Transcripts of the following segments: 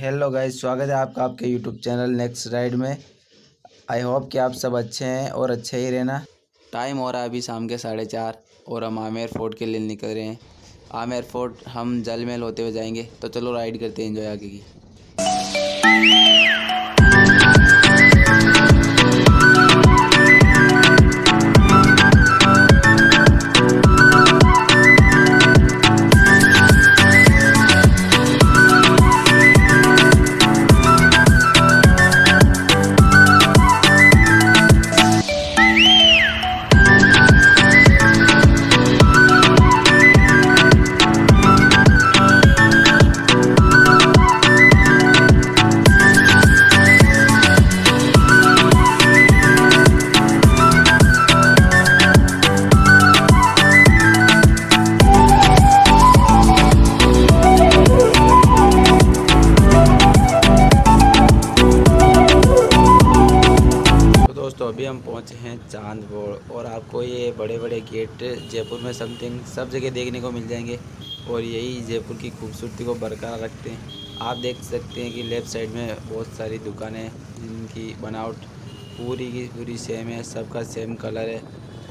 Hello guys, स्वागत है आपका आपके यूट्यूब चैनल नेक्स्ट राइड में। आई होप कि आप सब अच्छे हैं और अच्छे ही रहना। टाइम हो रहा है अभी शाम के 4:30 और हम आमेर फोर्ट के लिए निकल रहे हैं। आमेर फोर्ट हम जल महल होते हुए जाएंगे, तो चलो राइड करते हैं एंजॉय आगे की। दोस्तों अभी हम पहुंचे हैं चांदपोड़ और आपको ये बड़े बड़े गेट जयपुर में समथिंग सब जगह देखने को मिल जाएंगे और यही जयपुर की खूबसूरती को बरकरार रखते हैं। आप देख सकते हैं कि लेफ़्ट साइड में बहुत सारी दुकानें जिनकी बनावट पूरी की पूरी सेम है, सबका सेम कलर है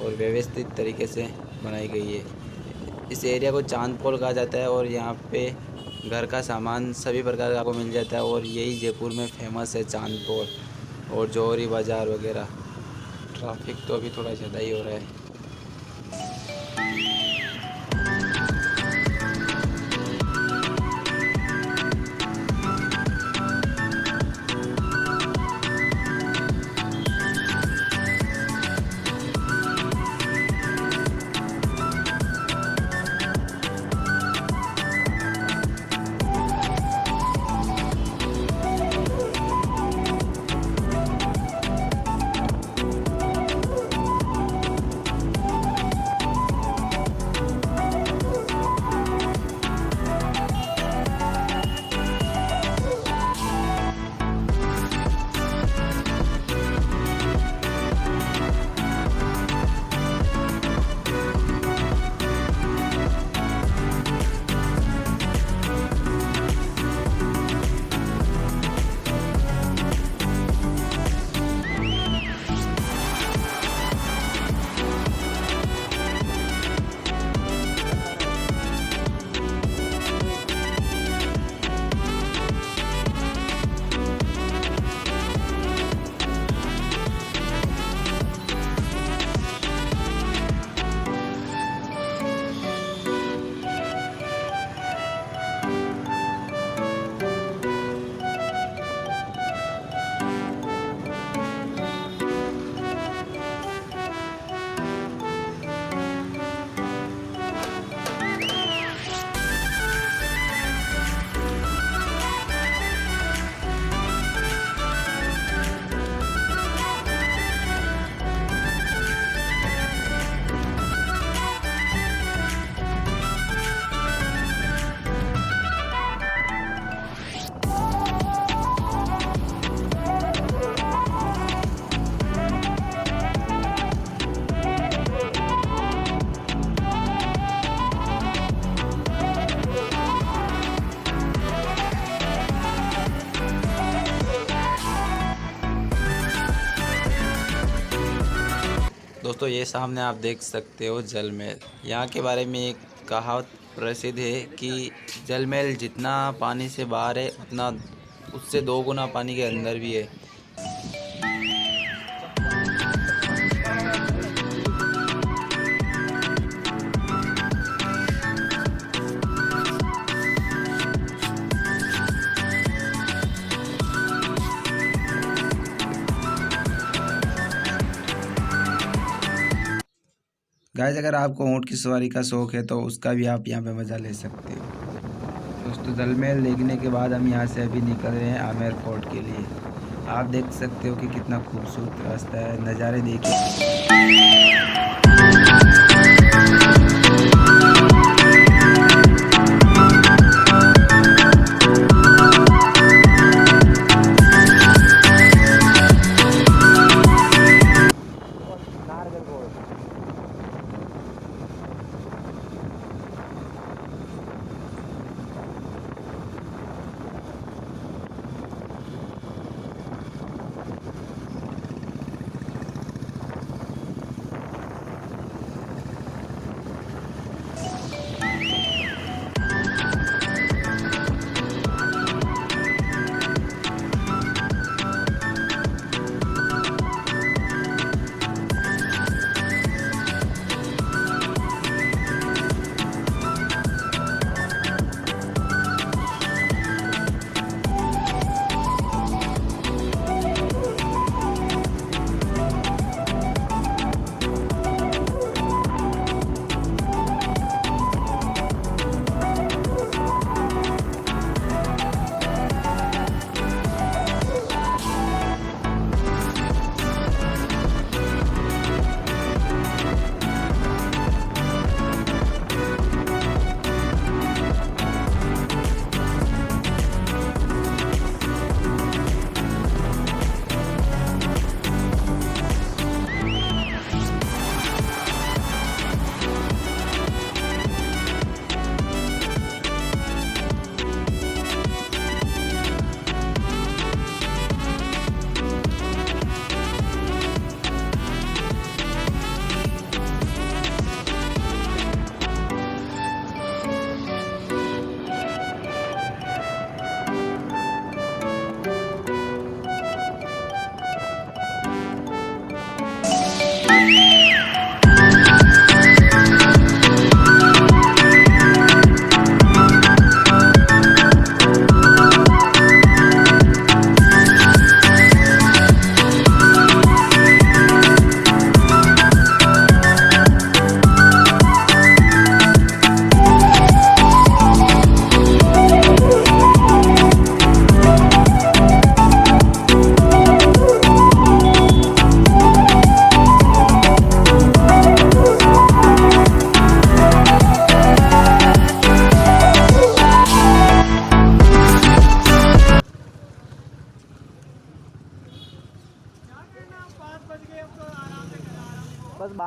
और व्यवस्थित तरीके से बनाई गई है। इस एरिया को चांदपोड़ कहा जाता है और यहाँ पे घर का सामान सभी प्रकार का आपको मिल जाता है और यही जयपुर में फेमस है चांदपोड़ और जौहरी बाज़ार वगैरह। ट्रैफिक तो अभी थोड़ा ज़्यादा ही हो रहा है। दोस्तों ये सामने आप देख सकते हो जल महल। यहाँ के बारे में एक कहावत प्रसिद्ध है कि जल महल जितना पानी से बाहर है उतना उससे 2 गुना पानी के अंदर भी है। गाइस, अगर आपको ऊँट की सवारी का शौक़ है तो उसका भी आप यहाँ पे मज़ा ले सकते हो। दोस्तों जल महल देखने के बाद हम यहाँ से अभी निकल रहे हैं आमेर फोर्ट के लिए। आप देख सकते हो कि कितना खूबसूरत रास्ता है, नज़ारे देखिए।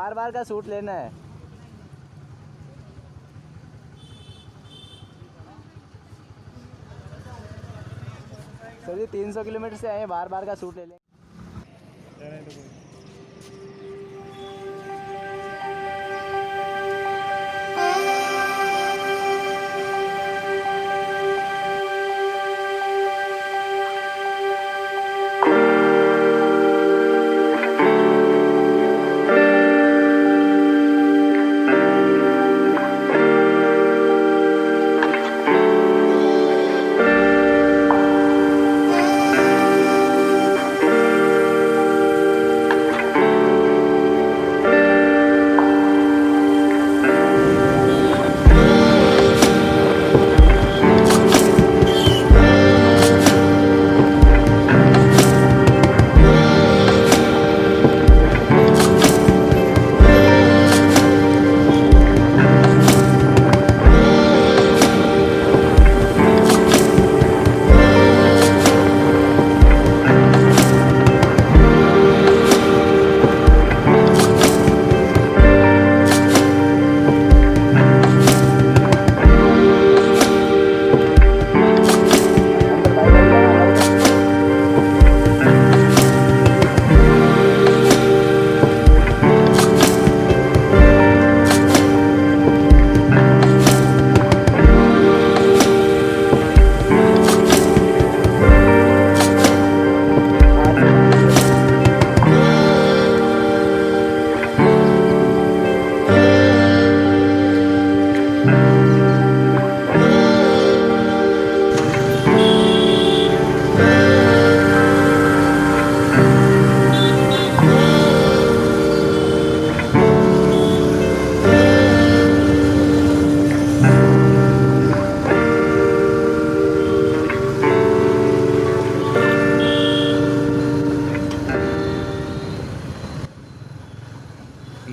बार बार का सूट लेना है। सर जी 300 किलोमीटर से आए, बार बार का सूट ले लेंगे।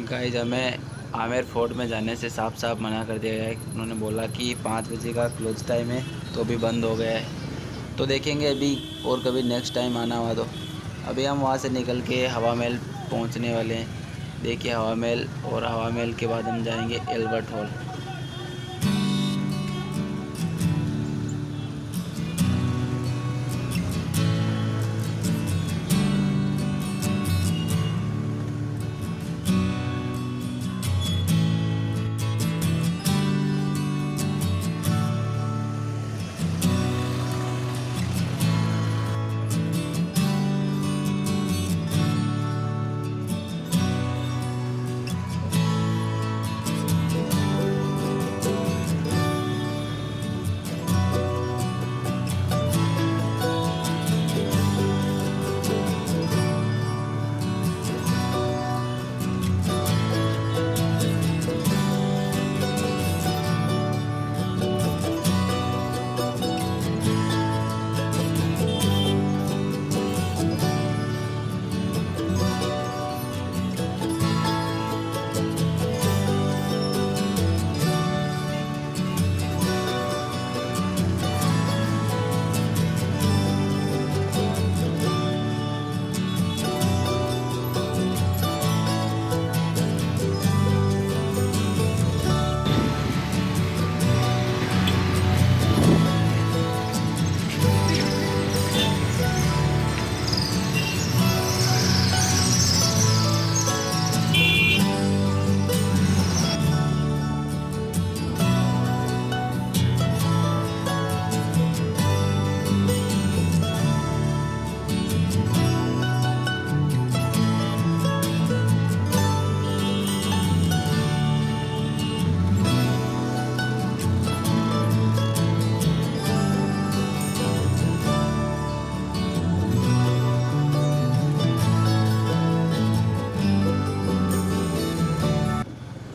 गाइस हमें आमेर फोर्ट में जाने से साफ साफ मना कर दिया गया है। उन्होंने बोला कि 5 बजे का क्लोज टाइम है, तो अभी बंद हो गया है। तो देखेंगे अभी और कभी नेक्स्ट टाइम आना हुआ तो। अभी हम वहाँ से निकल के हवा महल पहुँचने वाले हैं। देखिए हवा महल, और हवा महल के बाद हम जाएंगे एल्बर्ट हॉल।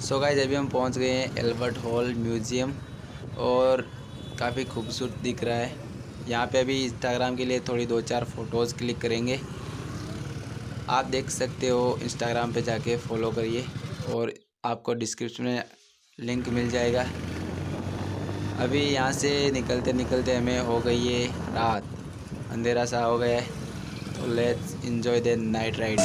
सो गाइस अभी हम पहुंच गए हैं एल्बर्ट हॉल म्यूज़ियम, और काफ़ी खूबसूरत दिख रहा है। यहाँ पे अभी इंस्टाग्राम के लिए थोड़ी 2-4 फ़ोटोज़ क्लिक करेंगे। आप देख सकते हो, इंस्टाग्राम पे जाके फॉलो करिए, और आपको डिस्क्रिप्शन में लिंक मिल जाएगा। अभी यहाँ से निकलते निकलते हमें हो गई है रात, अंधेरा सा हो गया है। तो let's enjoy the night ride.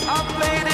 I played